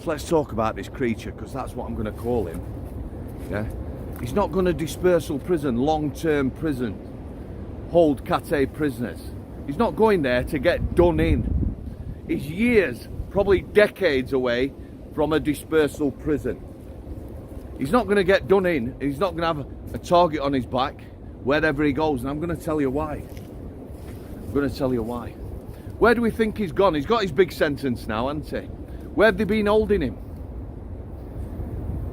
So let's talk about this creature, because that's what I'm going to call him. Yeah, he's not going to dispersal prison, long-term prison, hold Cat prisoners. He's not going there to get done in. He's years, probably decades away from a dispersal prison. He's not going to get done in. He's not going to have a target on his back wherever he goes, and I'm going to tell you why. I'm going to tell you why. Where do we think he's gone? He's got his big sentence now, hasn't he? Where have they been holding him?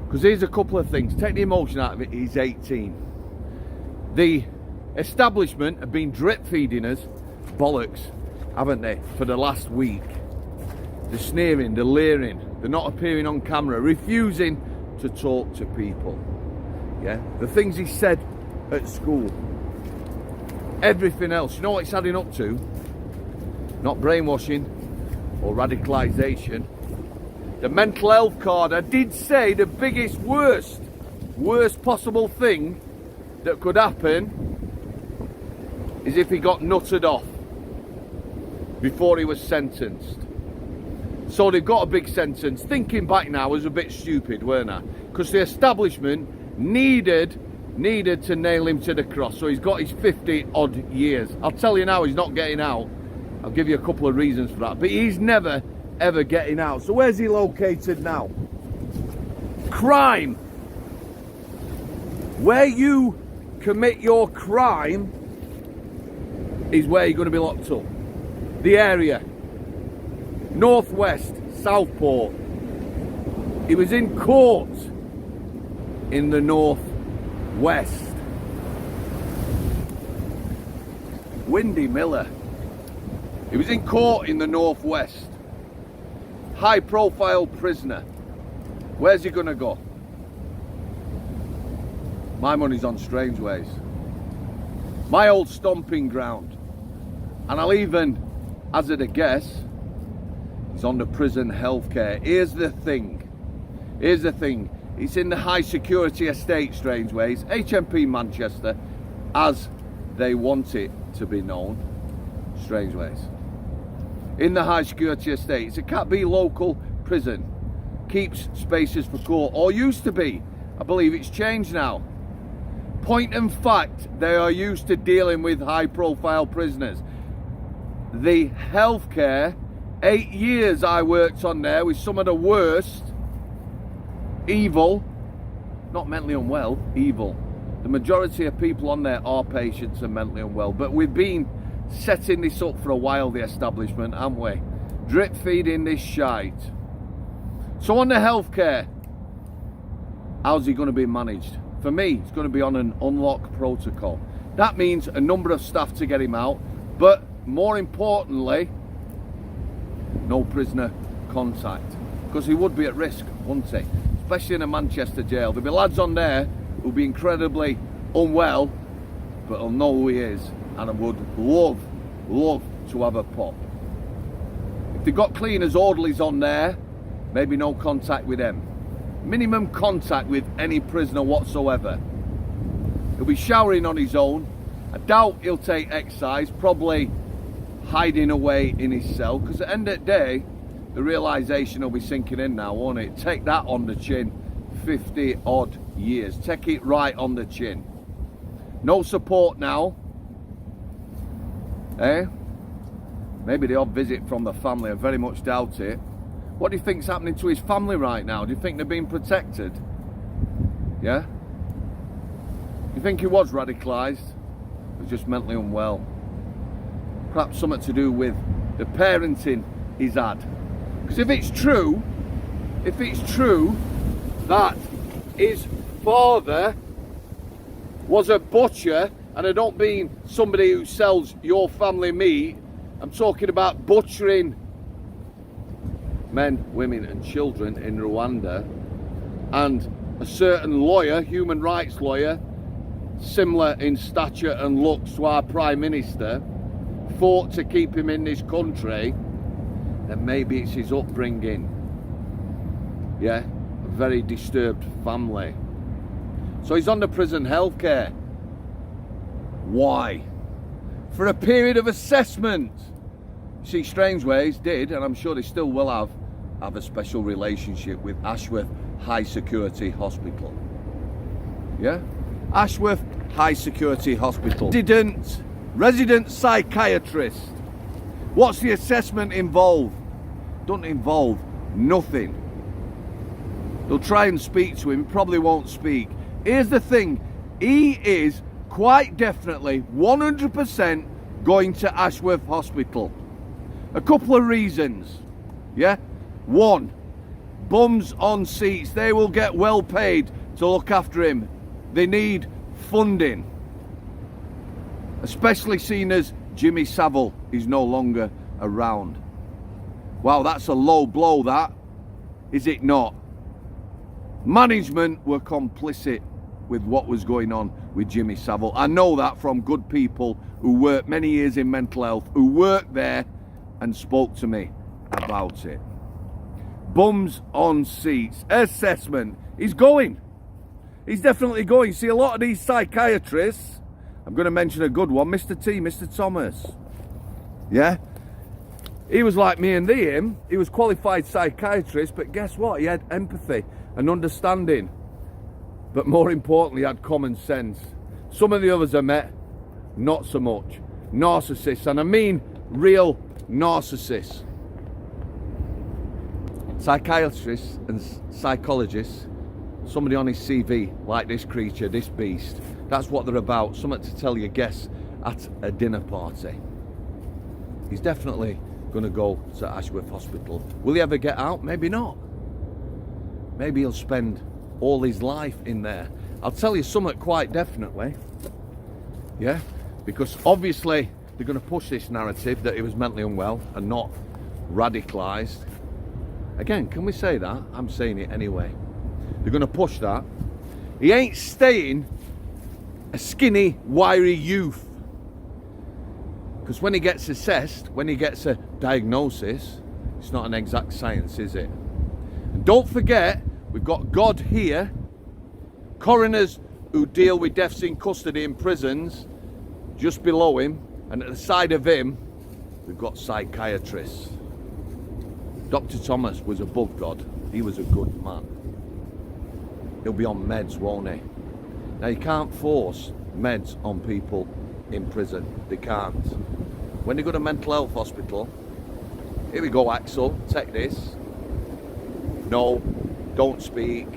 Because here's a couple of things. Take the emotion out of it. He's 18. The establishment have been drip feeding us bollocks, haven't they, for the last week. They're sneering, they're leering, they're not appearing on camera, refusing to talk to people. Yeah, the things he said at school, everything else. You know what it's adding up to? Not brainwashing or radicalisation. The mental health card, I did say the biggest, worst possible thing that could happen is if he got nutted off before he was sentenced. So they've got a big sentence. Thinking back now was a bit stupid, weren't I? Because the establishment needed to nail him to the cross. So he's got his 50 odd years. I'll tell you now, he's not getting out. I'll give you a couple of reasons for that. But he's never, ever getting out. So where's he located now? Crime. Where you commit your crime is where you're going to be locked up. The area. Northwest, Southport. He was in court in the northwest. Windy Miller. He was in court in the northwest. High profile prisoner. Where's he gonna go? My money's on Strangeways. My old stomping ground. And I'll even hazard a guess, he's on the prison healthcare. Here's the thing. It's in the high security estate, Strangeways, HMP Manchester, as they want it to be known, Strangeways. In the high security estate. It's a Cat B local prison. Keeps spaces for court, or used to be. I believe it's changed now. Point and fact, they are used to dealing with high profile prisoners. The healthcare, 8 years I worked on there with some of the worst, evil, not mentally unwell, evil. The majority of people on there are patients and mentally unwell, but we've been setting this up for a while, the establishment, haven't we? Drip feeding this shite. So on the healthcare, how's he going to be managed? For me, it's going to be on an unlock protocol. That means a number of staff to get him out, but more importantly, no prisoner contact, because he would be at risk, wouldn't he? Especially in a Manchester jail. There'll be lads on there who'll be incredibly unwell, but will know who he is, and I would love to have a pop. If they've got cleaners, orderlies on there, maybe no contact with them. Minimum contact with any prisoner whatsoever. He'll be showering on his own. I doubt he'll take exercise, probably hiding away in his cell, because at the end of the day, the realisation will be sinking in now, won't it? Take that on the chin. 50 odd years. Take it right on the chin. No support now. Eh? Maybe the odd visit from the family. I very much doubt it. What do you think's happening to his family right now? Do you think they're being protected? Yeah? Do you think he was radicalised? He was just mentally unwell. Perhaps something to do with the parenting he's had. Because if it's true that his father was a butcher, and I don't mean somebody who sells your family meat, I'm talking about butchering men, women and children in Rwanda, and a certain lawyer, human rights lawyer, similar in stature and looks to our Prime Minister, fought to keep him in this country, then maybe it's his upbringing. Yeah, a very disturbed family. So he's on the prison healthcare. Why? For a period of assessment. You see, Strangeways did, and I'm sure they still will have, have a special relationship with Ashworth High Security Hospital. Yeah? Ashworth High Security Hospital. Resident psychiatrist. What's the assessment involve? Don't involve nothing. They'll try and speak to him, probably won't speak. Here's the thing, he is quite definitely 100% going to Ashworth Hospital. A couple of reasons, yeah? One, bums on seats, they will get well paid to look after him. They need funding. Especially seeing as Jimmy Savile is no longer around. Wow, that's a low blow, that. Is it not? Management were complicit with what was going on with Jimmy Savile. I know that from good people who worked many years in mental health, who worked there and spoke to me about it. Bums on seats. Assessment. He's going. He's definitely going. See, a lot of these psychiatrists, I'm going to mention a good one, Mr. T, Mr. Thomas. Yeah? He was like me and him. He was qualified psychiatrist, but guess what? He had empathy and understanding. But more importantly, he had common sense. Some of the others I met, not so much. Narcissists, and I mean real narcissists. Psychiatrists and psychologists, somebody on his CV, like this creature, this beast. That's what they're about, something to tell your guests at a dinner party. He's definitely going to go to Ashworth Hospital. Will he ever get out? Maybe not. Maybe he'll spend all his life in there. I'll tell you something quite definitely. Yeah? Because obviously they're going to push this narrative that he was mentally unwell and not radicalised. Again, can we say that? I'm saying it anyway. They're going to push that. He ain't staying a skinny, wiry youth. Because when he gets assessed, when he gets a diagnosis, it's not an exact science, is it? And don't forget, we've got God here, coroners who deal with deaths in custody in prisons, just below him, and at the side of him, we've got psychiatrists. Dr. Thomas was above God. He was a good man. He'll be on meds, won't he? Now, you can't force meds on people in prison. They can't. When they go to mental health hospital, here we go, Axel, take this. No, don't speak.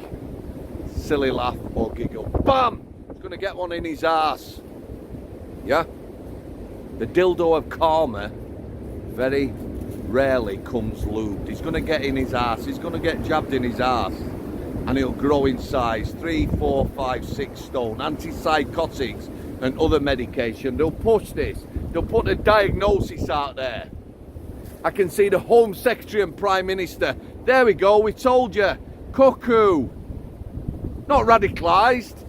Silly laugh or giggle. Bam! He's going to get one in his arse. Yeah? The dildo of karma very rarely comes lubed. He's going to get in his arse. He's going to get jabbed in his arse. And he'll grow in size. 3, 4, 5, 6 stone. Antipsychotics and other medication. They'll push this. They'll put a diagnosis out there. I can see the Home Secretary and Prime Minister. There we go, we told you. Cuckoo. Not radicalised.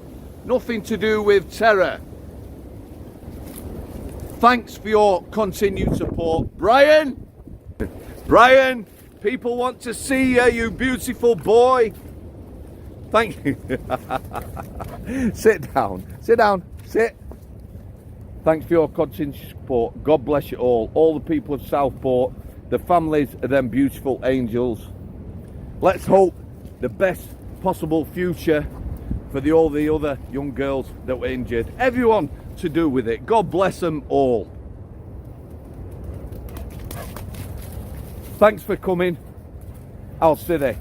Nothing to do with terror. Thanks for your continued support. Brian! Brian, people want to see you, you beautiful boy. Thank you. Sit down. Sit down. Sit. Thanks for your continued support. God bless you all the people of Southport, the families of them beautiful angels. Let's hope the best possible future for all the other young girls that were injured. Everyone to do with it. God bless them all. Thanks for coming. I'll see you there.